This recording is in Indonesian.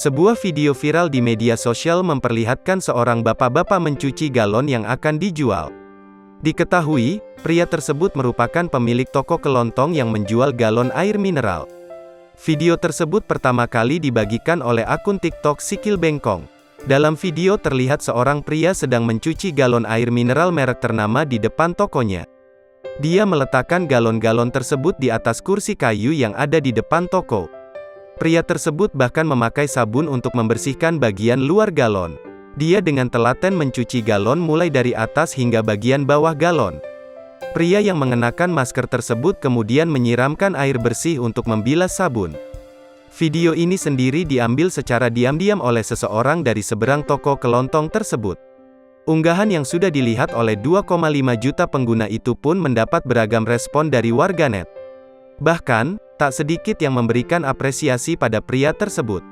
Sebuah video viral di media sosial memperlihatkan seorang bapak-bapak mencuci galon yang akan dijual. Diketahui, pria tersebut merupakan pemilik toko kelontong yang menjual galon air mineral. Video tersebut pertama kali dibagikan oleh akun TikTok Sikil Bengkong. Dalam video terlihat seorang pria sedang mencuci galon air mineral merek ternama di depan tokonya. Dia meletakkan galon-galon tersebut di atas kursi kayu yang ada di depan toko. Pria tersebut bahkan memakai sabun untuk membersihkan bagian luar galon. Dia dengan telaten mencuci galon mulai dari atas hingga bagian bawah galon. Pria yang mengenakan masker tersebut kemudian menyiramkan air bersih untuk membilas sabun. Video ini sendiri diambil secara diam-diam oleh seseorang dari seberang toko kelontong tersebut. Unggahan yang sudah dilihat oleh 2,5 juta pengguna itu pun mendapat beragam respon dari warganet. Bahkan, tak sedikit yang memberikan apresiasi pada pria tersebut.